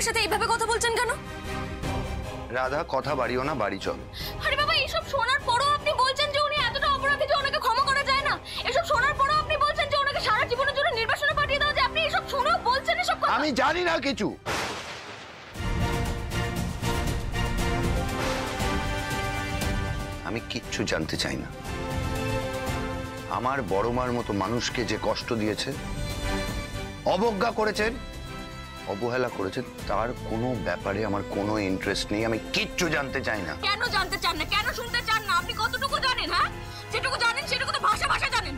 আমার সাথে এইভাবে কথা বলছেন কেন? রাধা, কথা বাড়িও না, বাড়ি চল। আরে বাবা, এইসব শোনার পরও আপনি বলছেন যে উনি এতটা অপরাধী যে ওনাকে ক্ষমা করা যায় না? এসব শোনার পরও আপনি বলছেন যে ওনাকে সারা জীবনের জন্য নির্বাসনে পাঠিয়ে দেওয়া যায়? আপনি এসব শুনেও বলছেন এসব কথা? আমি জানি না কিছু। আমি কিচ্ছু জানতে চাই না। আমার বড় মার মতো মানুষকে যে কষ্ট দিয়েছে, অবজ্ঞা করেছেন, অবহেলা করেছেন, তার কোনো ব্যাপারে আমার কোনো ইন্টারেস্ট নেই। আমি কিচ্ছু জানতে চাই না। কেন জানতে চান না? কেন শুনতে চান না? আপনি কতটুকু জানেন? হ্যাঁ, যেটুকু জানেন সেটুকু তো ভাষা ভাষা জানেন।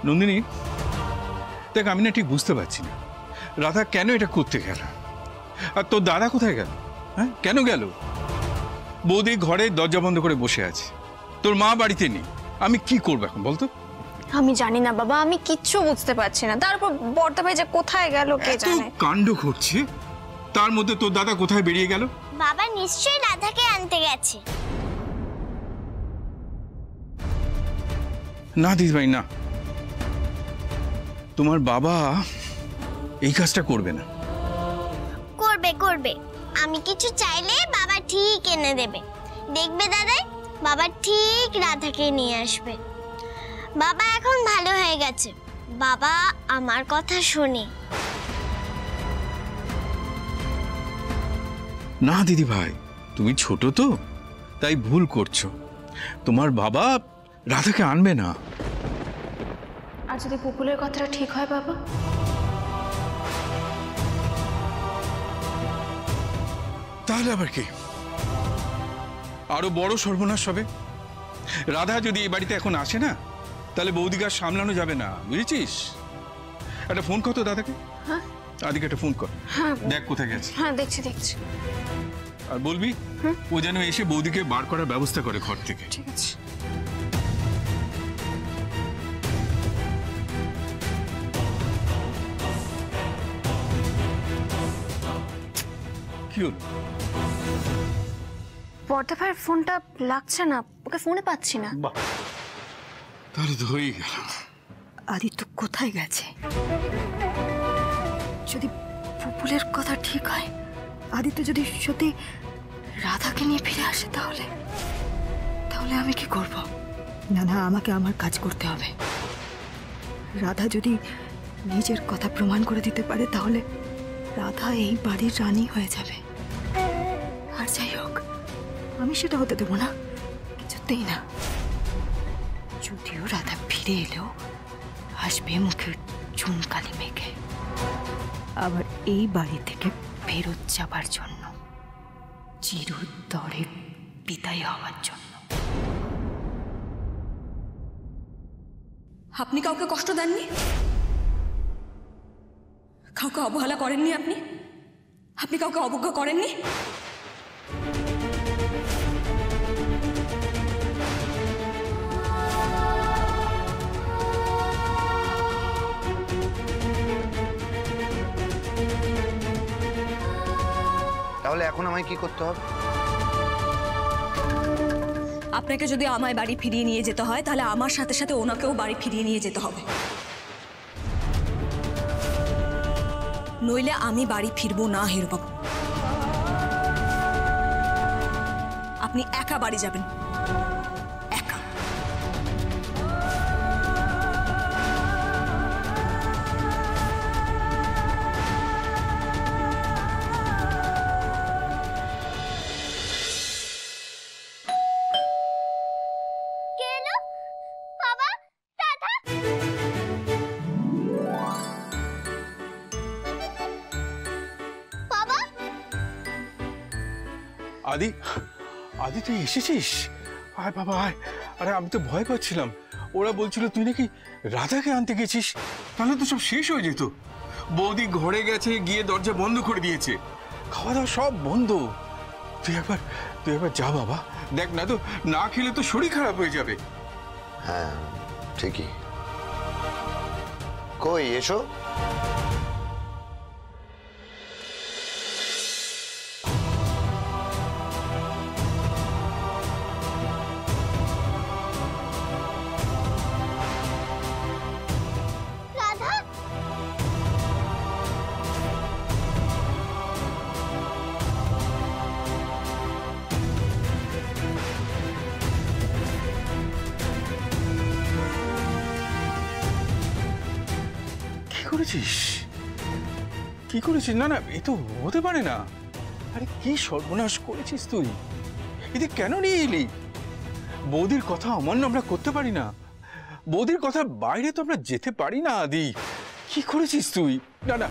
নন্দিনী, দেখ, আমি না ঠিক বুঝতে পারছি না রাধা কেন এটা করতে গেল, আর তোর দাদা কোথায় গেল? হ্যাঁ, কেন গেল? বৌদি ঘরে দরজা বন্ধ করে বসে আছে, তোর মা বাড়িতে নেই। আমি কি করবো এখন বলতো? আমি জানি না বাবা, আমি কিচ্ছু বুঝতে পারছি না। তারপর বর্দা ভাই যে কোথায় গেল কে জানে। কাণ্ড ঘটছে, তার মধ্যে তোর দাদা কোথায় বেরিয়ে গেল? বাবা নিশ্চয়ই রাধাকে আনতে গেছে। না দিদিভাই, না, তোমার বাবা এই কাজটা করবে না। করবে করবে, আমি কিছু চাইলে বাবা ঠিক এনে দেবে। দেখবে দাদাই, বাবা ঠিক রাধাকে নিয়ে আসবে। বাবা এখন ভালো হয়ে গেছে, বাবা আমার কথা শোনে। না দিদি ভাই, তুমি ছোট তো, তাই ভুল করছো। তোমার বাবা রাধাকে আনবে না। আর যদি পুপুলের কথাটা ঠিক হয় বাবা? তাহলে আবার কি? আরো বড় সর্বনাশ হবে। রাধা যদি এই বাড়িতে এখন আসে না, তাহলে বৌদিকে আর সামলানো যাবে না, বুঝেছিস? একটা ফোন কর তো দাদাকে। হ্যাঁ, আদিকে একটা ফোন কর। হ্যাঁ, দেখ কোথায় গেছে। হ্যাঁ, দেখছি দেখছি। আর বলবি ও যেন এসে বৌদিকে বার করার ব্যবস্থা করে ঘর থেকে। ঠিক আছে। কি হলো? বর্দা ভাইয়ের ফোনটা লাগছে না, ওকে ফোনে পাচ্ছি না। বাহ, তাহলে তো হয়েই গেল। আদিত্য কোথায় গেছে? যদি পুপুলের কথা ঠিক হয়, আদিত্য যদি সত্যি রাধাকে নিয়ে ফিরে আসে, তাহলে তাহলে আমি কি করব? না না, আমাকে আমার কাজ করতে হবে। রাধা যদি নিজের কথা প্রমাণ করে দিতে পারে, তাহলে রাধা এই বাড়ির রানী হয়ে যাবে। আর যাই হোক, আমি সেটা হতে দেবো না, কিছুতেই না। যদিও রাধা ফিরে এলেও আসবে মুখে চুনকালি মেখে, আবার এই বাড়ি থেকে ফেরত যাবার জন্য, চিরতরে বিদায় হওয়ার জন্য। আপনি কাউকে কষ্ট দেননি, কাউকে অবহেলা করেননি, আপনি কাউকে অবজ্ঞা করেননি। তাহলে এখন আমায় কি করতে হবে? আপনাকে যদি আমায় বাড়ি ফিরিয়ে নিয়ে যেতে হয়, তাহলে আমার সাথে সাথে ওনাকেও বাড়ি ফিরিয়ে নিয়ে যেতে হবে, নইলে আমি বাড়ি ফিরবো না হিরুবাবু। আপনি একা বাড়ি যাবেন, একা। আদি, আদি তুই এসেছিস? আয় বাবা আয়। আরে আমি তো ভয় পাচ্ছিলাম, ওরা বলছিল তুই নাকি রাধাকে আনতে গেছিস, তাহলে তো সব শেষ হয়ে যেত। বৌদি ঘরে গেছে, গিয়ে দরজা বন্ধ করে দিয়েছে, খাওয়া দাওয়া সব বন্ধ। তুই একবার যা বাবা, দেখ না তো, না খেলে তো শরীর খারাপ হয়ে যাবে। হ্যাঁ ঠিকই। কই এসো। করেছিস? কি করেছিস? না না, এ তো হতে পারে না। আরে কি সর্বনাশ করেছিস তুই? এতে কেন নিয়ে এলি? বৌদির কথা অমান্য আমরা করতে পারি না। বৌদির কথার বাইরে তো আমরা যেতে পারি না। আদি, কি করেছিস তুই? না না,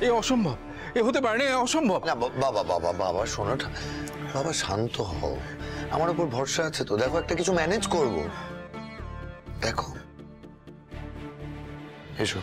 এ অসম্ভব, এ হতে পারে না, এ অসম্ভব। না বাবা বাবা বাবা শোনোটা, বাবা শান্ত হও, আমার উপর ভরসা আছে তো। দেখো একটা কিছু ম্যানেজ করব। দেখো এসো।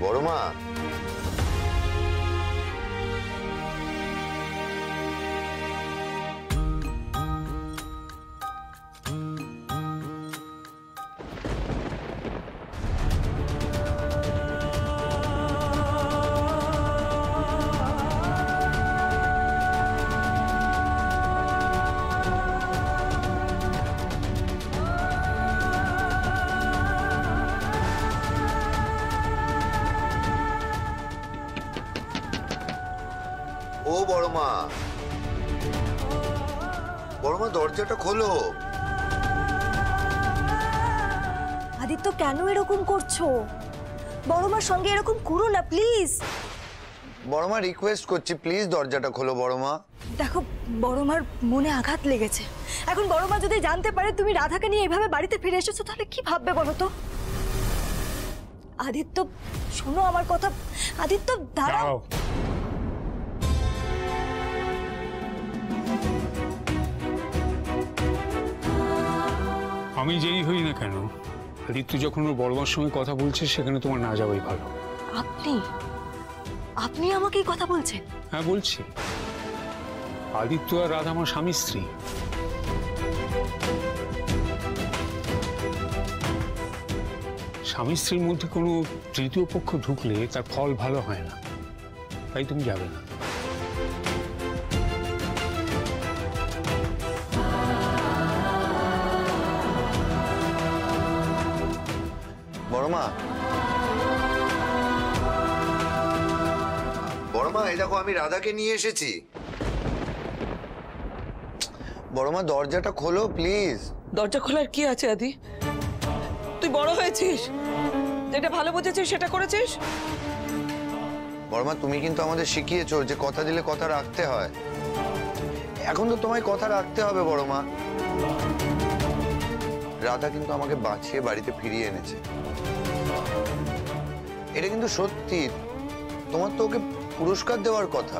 বড় মা, ও বড় মা, বড় মা দরজাটা খোলো। আদিত্য, কেন এরকম করছো? বড় মার সঙ্গে এরকম করো না প্লিজ। বড় মা রিকোয়েস্ট করছি, প্লিজ দরজাটা খোলো বড় মা। দেখো, বড় মার মনে আঘাত লেগেছে। এখন বড় মা যদি জানতে পারে তুমি রাধাকে নিয়ে এভাবে বাড়িতে ফিরে এসেছো, তাহলে কি ভাববে বলো তো? আদিত্য, শোনো আমার কথা। আদিত্য, দাঁড়াও। আমি যেই হই না কেন, আদিত্য যখন ওর বড় মার সঙ্গে কথা বলছে সেখানে তোমার না যাওয়াই ভালো। আপনি আপনি আমাকে এই কথা বলছেন? হ্যাঁ বলছি। আদিত্য আর রাধা আমার স্বামী স্ত্রী। স্বামী স্ত্রীর মধ্যে কোনো তৃতীয় পক্ষ ঢুকলে তার ফল ভালো হয় না, তাই তুমি যাবে না। বড় মা, বড় মা এই দেখো আমি রাধাকে নিয়ে এসেছি। বড় মা দরজাটা খোলো প্লিজ। দরজা খোলার কি আছে আদি? তুই বড় হয়েছিস, যেটা ভালো বুঝেছিস সেটা করেছিস। বড় মা তুমি কিন্তু আমাদের শিখিয়েছো যে কথা দিলে কথা রাখতে হয়। এখন তো তোমায় কথা রাখতে হবে বড় মা। রাধা কিন্তু আমাকে বাঁচিয়ে বাড়িতে ফিরিয়ে এনেছে, এটা কিন্তু সত্যি। তোমার তো ওকে পুরস্কার দেওয়ার কথা।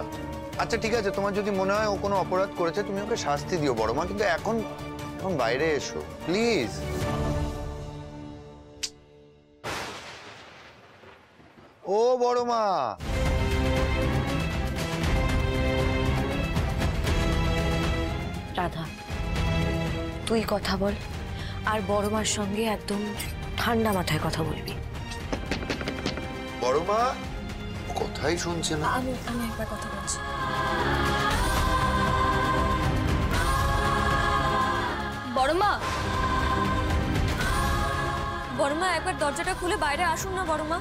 আচ্ছা ঠিক আছে, তোমার যদি মনে হয় ও কোনো অপরাধ করেছে তুমি ওকে শাস্তি দিও বড় মা, কিন্তু এখন বাইরে এসো প্লিজ। ও বড় মা, রাধা, তুই কথা বল, আর বড় মার সঙ্গে একদম ঠান্ডা মাথায় কথা বলবি। বড় মা কথাই শুনছে না। আমি একবার কথা বলছি। বড় মা, বড় মা একবার দরজাটা খুলে বাইরে আসুন না। বড় মা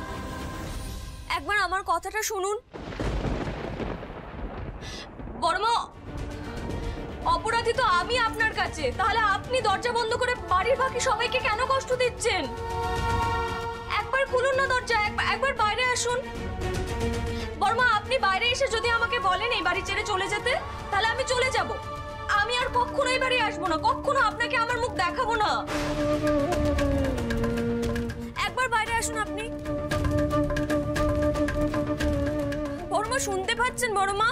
একবার আমার কথাটা শুনুন। বড় মা, অপরাধী তো আমি আপনার কাছে, তাহলে আপনি দরজা বন্ধ করে বাড়ির বাকি সবাইকে কেন কষ্ট দিচ্ছেন? একবার খুলুন না দরজা, একবার বাইরে আসুন। বড় মা আপনি বাইরে এসে যদি আমাকে বলেন এই বাড়ি ছেড়ে চলে যেতে, তাহলে আমি চলে যাব। আমি আর কখনো এই বাড়ি আসবো না, কখনো আপনাকে আমার মুখ দেখাবো না। একবার বাইরে আসুন আপনি। বড় মা শুনতে পাচ্ছেন? বড় মা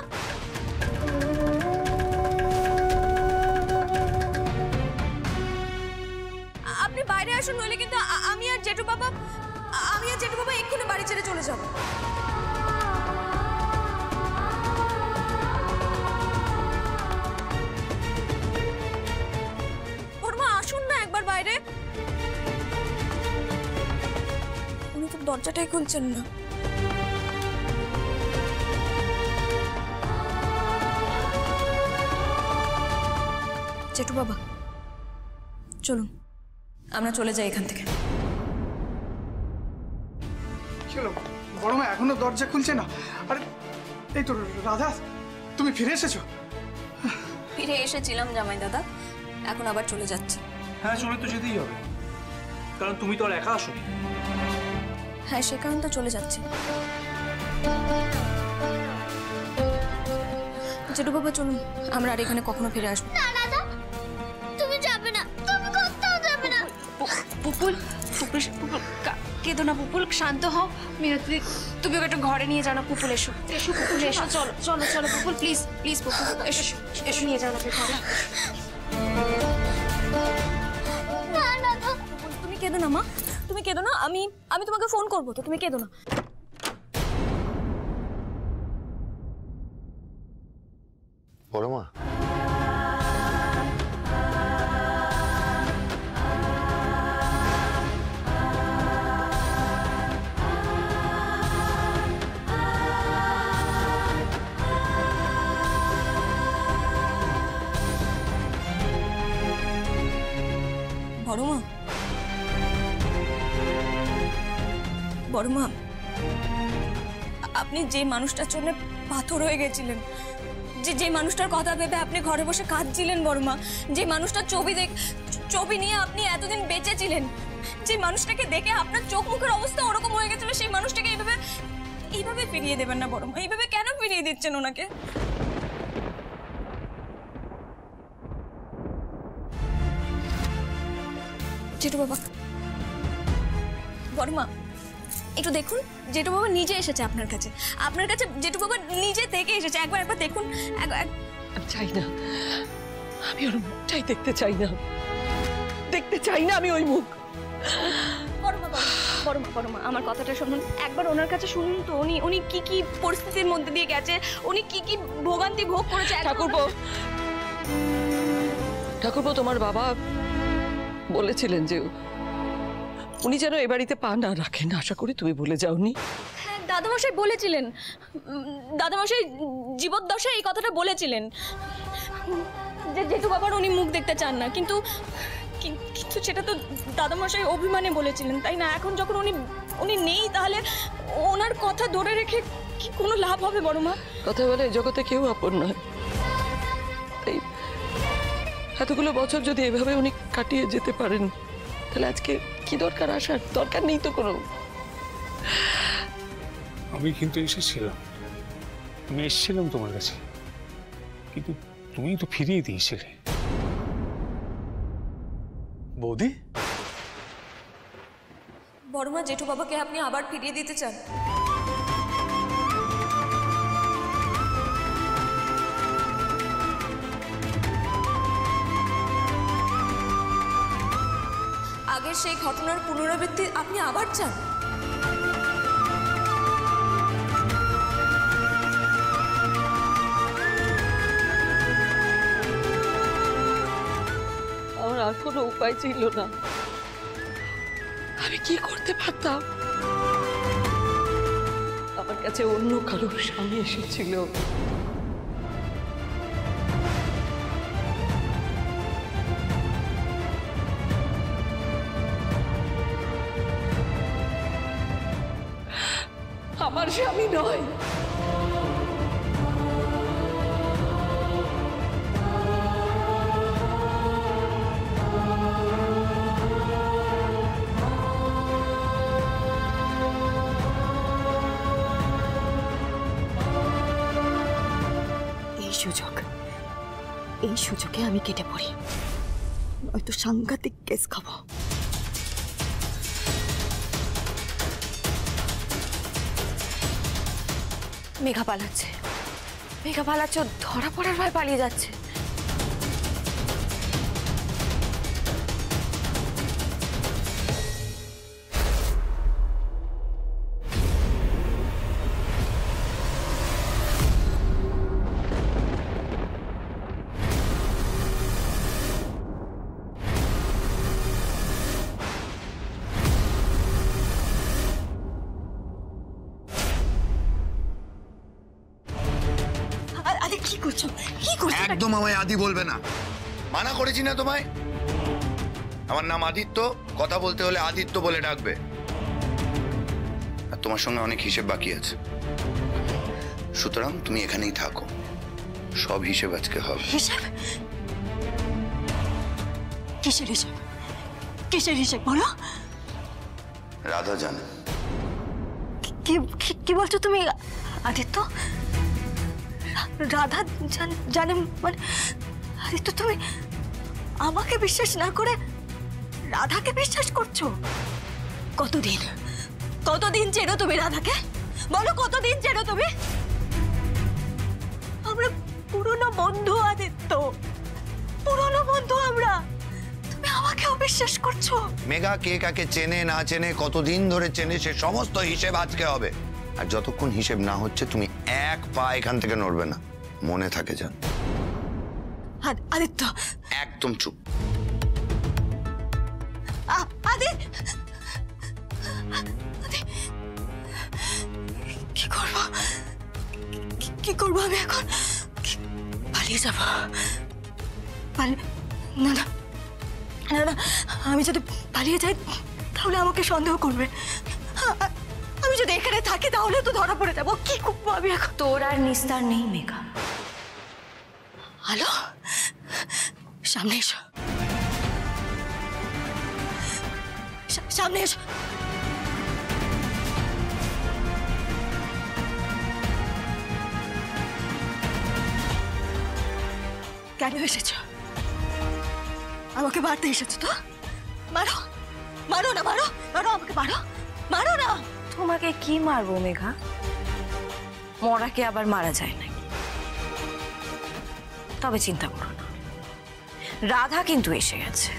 আপনি বাইরে আসুন, নইলে কিন্তু আমি আর জেঠু বাবা এক্ষুনি বাড়ি ছেড়ে চলে যাব। বড় মা আসুন না একবার বাইরে। উনি তো দরজাটাই খুলছেন না। জেঠু বাবা চলুন আমরা চলে যাই এখান থেকে। চলো, বড় মা এখনো দরজা খুলছে না। আরে এই তো রাধা, তুমি ফিরে এসেছো? ফিরে এসেছিলাম জামাই দাদা, এখন আবার চলে যাচ্ছি। হ্যাঁ, চলে তো যেতেই হবে, কারণ তুমি তো আর একা আসোনি। হ্যাঁ, সে কারণে তো চলে যাচ্ছি। জেঠু বাবা চলুন, আমরা আর এখানে কখনো ফিরে আসবো না দাদা, তুমি যাবে না, তুমি কোথাও যাবে না। পুপুল পুপুল কেঁদো না পুপুল, শান্ত হও। মিনতি তুমি ওকে একটু ঘরে নিয়ে যাও না। পুপুল এসো এসো, পুপুল এসো, চলো চলো চলো পুপুল, প্লিজ প্লিজ পুপুল এসো এসো, নিয়ে যাও না ওকে ঘরে। না দাদা, তুমি কেঁদো না মা, তুমি কেঁদো না, আমি তোমাকে ফোন করবো তো, তুমি কেঁদো না। বড় মা, বড় মা, বড় মা, আপনি যে মানুষটার জন্য পাথর হয়ে গেছিলেন, যে মানুষটার কথা ভেবে আপনি ঘরে বসে কাঁদছিলেন বড় মা, যে মানুষটার ছবি নিয়ে আপনি এতদিন বেঁচেছিলেন, যে মানুষটাকে দেখে আপনার চোখ মুখের অবস্থা ওরকম হয়ে গেছিল, সেই মানুষটাকে এইভাবে ফিরিয়ে দেবেন না বড় মা। এইভাবে কেন ফিরিয়ে দিচ্ছেন ওনাকে? জেঠু বাবা, বড় মা একটু দেখুন, জেঠু বাবা নিজে এসেছে আপনার কাছে জেঠু বাবা নিজে থেকে এসেছে। একবার দেখুন। আমি চাই না, আমি ওর মুখটাই দেখতে চাই না, আমি ওই মুখ। বড় মা আমার কথাটা শুনুন, একবার ওনার কাছে শুনুন তো, উনি কি পরিস্থিতির মধ্যে দিয়ে গেছে, উনি কি ভোগান্তি ভোগ করেছে। ঠাকুরপো তোমার বাবা বলেছিলেন যে উনি যেন এ বাড়িতে পা না রাখেন, আশা করি তুমি ভুলে যাওনি। হ্যাঁ, দাদামশাই বলেছিলেন, দাদামশাই জীবদ্দশায় এই কথাটা বলেছিলেন যে জেঠু বাবার উনি মুখ দেখতে চান না, কিন্তু সেটা তো দাদামশাই অভিমানে বলেছিলেন, তাই না? এখন যখন উনি নেই, তাহলে ওনার কথা ধরে রেখে কি কোনো লাভ হবে বড় মা? কথা বলে জগতে কেউ আপন নয়, তাই এতগুলো বছর যদি এভাবে উনি কাটিয়ে যেতে পারেন, তাহলে আজকে কি দরকার আসার? দরকার নেই তো কোনো। আমি কিন্তু এসেছিলাম, আমি এসেছিলাম তোমার কাছে, কিন্তু তুমি তো ফিরিয়ে দিয়েছিলে। বৌদি, বড় মা জেঠু বাবাকে আপনি আবার ফিরিয়ে দিতে চান? আগের সেই ঘটনার পুনরাবৃত্তি আপনি আবার চান? আমার আর কোনো উপায় ছিল না, আমি কি করতে পারতাম? আমার কাছে অন্য কারো স্বামী এসেছিল, আমার স্বামী নয়। এই সুযোগে আমি কেটে পড়ি, নয়তো সাংঘাতিক কেস খাবো। মেঘা পালাচ্ছে, ধরা পড়ার ভয় পালিয়ে যাচ্ছে। একদম আমায় আদি বলবে না। মানা করেছি না তোমায়? আমার নাম আদিত্য, কথা বলতে হলে আদিত্য বলে ডাকবে। আর তোমার সঙ্গে অনেক হিসেব বাকি আছে, সুতরাং তুমি এখানেই থাকো, সব হিসেব আজকে হবে। হিসেব? কিসের হিসেব? কিসের হিসেব বলো? রাধা জানে। কি বলছো তুমি আদিত্য? রাধা জানে মানে? আদিত্য তুমি আমাকে বিশ্বাস না করে রাধাকে বিশ্বাস করছো? কতদিন চেনো তুমি রাধাকে? বলো কতদিন চেনো তুমি? আমরা পুরনো বন্ধু আদিত্য, পুরনো বন্ধু আমরা। তুমি আমাকেও বিশ্বাস করছো? মেঘা কে কাকে চেনে না চেনে, কতদিন ধরে চেনে, সে সমস্ত হিসেব আজকে হবে। আর যতক্ষণ হিসেব না হচ্ছে তুমি এক পা এখান থেকে নড়বে না, মনে থাকে যান। আদিত্য একদম চুপ। কি করবো আমি এখন? পালিয়ে যাবো? না না না না, আমি যদি পালিয়ে যাই তাহলে আমাকে সন্দেহ করবে। আমি যদি এখানে থাকি তাহলে তো ধরা পড়ে যাবো। কি করবো আমি এখন? তোর আর নিস্তার নেই মেঘা। হ্যালো, সামনে এসো, সামনে এসো। কেন এসেছো? আমাকে মারতে এসেছো তো? মারো, মারো না, মারো, মারো আমাকে, মারো, মারো না। তোমাকে কি মারবো মেঘা? মরাকে আবার মারা যায় নাকি? তবে চিন্তা করো না, রাধা কিন্তু এসে গেছে।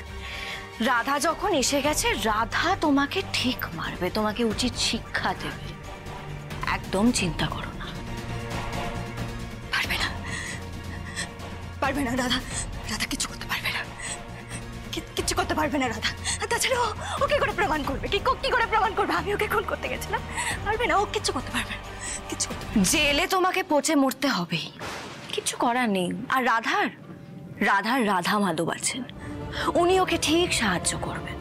রাধা যখন এসে গেছে, রাধা তোমাকে ঠিক মারবে, তোমাকে উচিত শিক্ষা দেবে। একদম চিন্তা করো না। পারবে না, পারবে না রাধা, রাধা কিছু করতে পারবে না, কিচ্ছু করতে পারবে না রাধা। তাছাড়া ও কি করে প্রমাণ করবে? কি করে প্রমাণ করবে আমি ওকে খুন করতে গেছিলাম? পারবে না, ও কিচ্ছু করতে পারবে না, কিচ্ছু করতে। জেলে তোমাকে পচে মরতে হবেই, কিছু করার নেই। আর রাধার রাধা মাধব আছেন, উনি ওকে ঠিক সাহায্য করবেন।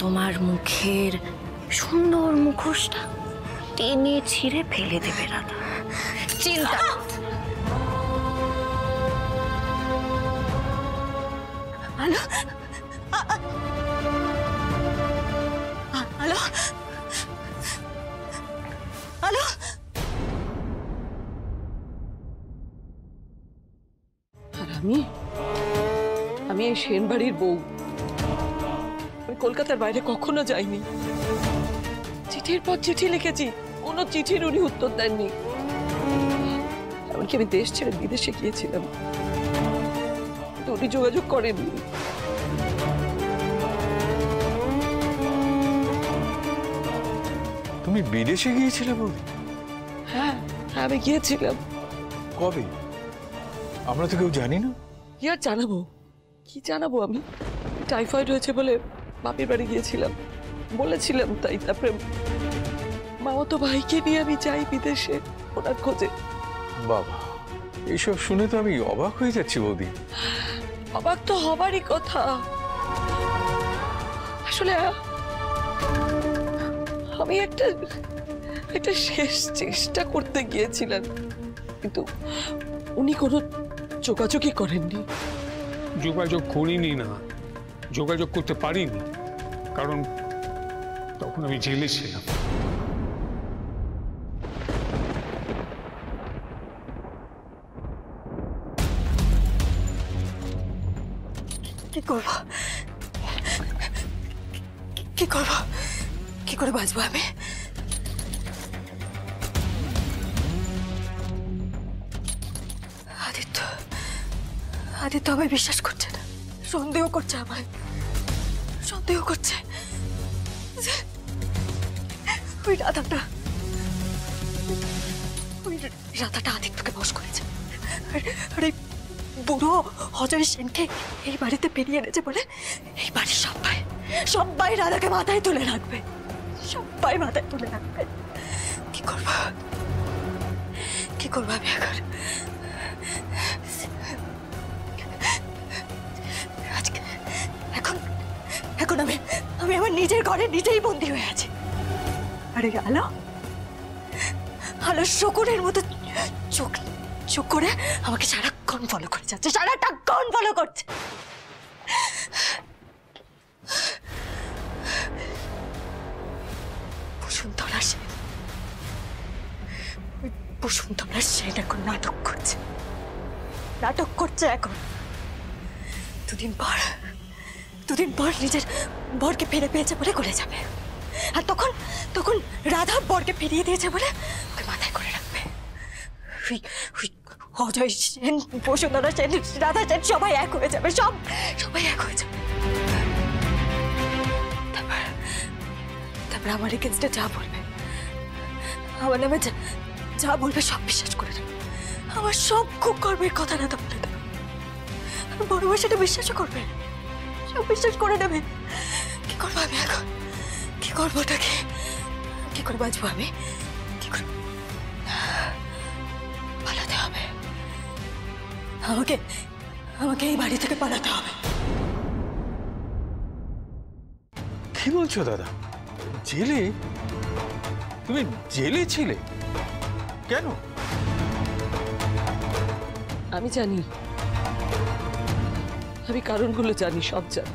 তোমার মুখের সুন্দর মুখোশটা টেনে ছিঁড়ে ফেলে দেবে রাধা, চিন্তা। Hello, hello, hello. আর আমি এই সেনবাড়ির বউ। আমি কলকাতার বাইরে কখনো যাইনি। চিঠির পর চিঠি লিখেছি, কোনো চিঠির উনি উত্তর দেননি। এমনকি আমি দেশ ছেড়ে বিদেশে গিয়েছিলাম, কিন্তু উনি যোগাযোগ করেননি। তুমি বিদেশে গিয়েছিলে বৌদি? হ্যাঁ, আমি গিয়েছিলাম। কবে? আমরা তো কেউ জানি না। কি আর জানাবো, কি জানাবো? আমি টাইফয়েড হয়েছে বলে বাপের বাড়ি গিয়েছিলাম, বলেছিলাম তাই। তারপরে মামাতো ভাইকে নিয়ে আমি যাই বিদেশে ওনার খোঁজে। বাবা, এইসব শুনে তো আমি অবাক হয়ে যাচ্ছি বৌদি। অবাক তো হবারই কথা। আসলে আমি একটা শেষ চেষ্টা করতে গিয়েছিলাম, কিন্তু উনি কোনো যোগাযোগই করেননি। যোগাযোগ করিনি না, যোগাযোগ করতে পারিনি, কারণ তখন আমি জেলে ছিলাম। কি করবো, কি করবো, কি করে বাঁচবো আমি? আদিত্য আমায় বিশ্বাস করছে না, সন্দেহ করছে, আমায় সন্দেহ করছে। ওই রাধাটা আদিত্যকে বশ করেছে। আর এই বুড়ো অজয় সেনকে এই বাড়িতে পেরিয়ে এনেছে বলে এই বাড়ির সবাই রাধাকে মাথায় তুলে রাখবে, সবাই মাথায় তুলে রাখবে। কি করবো আমি এখন? নিজের ঘরে নিজেই বন্দি হয়ে আছে। আরে আলো, আলো শকুনের মতো চোখ চোখ করে আমাকে সারাক্ষণ ফলো করে যাচ্ছে, সারাটাক্ষণ ফলো করছে। বসুন্ধরা সেন এখন নাটক করছে এখন। দুদিন পর নিজের বরকে ফিরে পেয়েছে বলে করে যাবে, আর তখন রাধা বরকে ফিরিয়ে দিয়েছে বলে ওকে মাথায় করে রাখবে। অজয় সেন, বসুন্ধরা সেন, রাধা সেন সবাই এক হয়ে যাবে, সবাই এক হয়ে যাবে। তারপর আমার এগেন্স্টে যা বলবে, আমার নামে যা বলবে সব বিশ্বাস করে নেবে, আমার সব কুকর্মের কথা না তো বলে দেবে। বড় ভাই সেটা বিশ্বাসও করবে, সব বিশ্বাস করে নেবে। কি করবো আমি এখন? কি করবো ওটাকে? কি করে বাঁচবো আমি? কি করবো? পালাতে হবে আমাকে এই বাড়ি থেকে পালাতে হবে। কি বলছো দাদা? জেলে? তুমি জেলে ছিলে কেন? আমি জানি, আমি কারণগুলো জানি, সব জানি।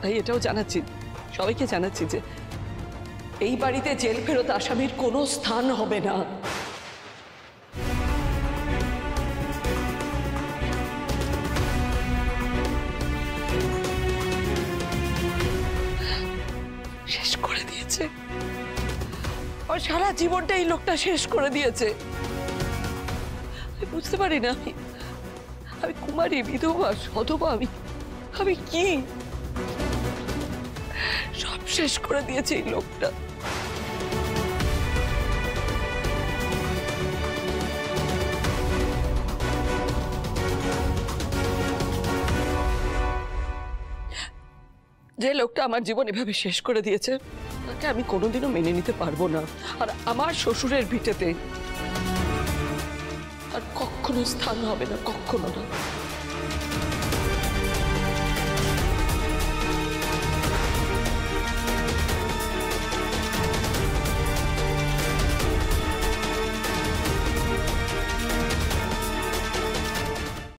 তাই এটাও জানাচ্ছি, সবাইকে জানাচ্ছি যে এই বাড়িতে জেল ফেরত আসামির কোনো স্থান হবে না। শেষ করে দিয়েছে, আর সারা জীবনটা এই লোকটা শেষ করে দিয়েছে। আমি বুঝতে পারি না, আমি কুমারী, বিধবা, সধবা, আমি কি সব শেষ করে দিয়েছে এই লোকটা। যে লোকটা আমার জীবন এভাবে শেষ করে দিয়েছে তাকে আমি কোনোদিনও মেনে নিতে পারবো না। আর আমার শ্বশুরের ভিটেতে আর কখনো স্থান হবে না, কখনো না।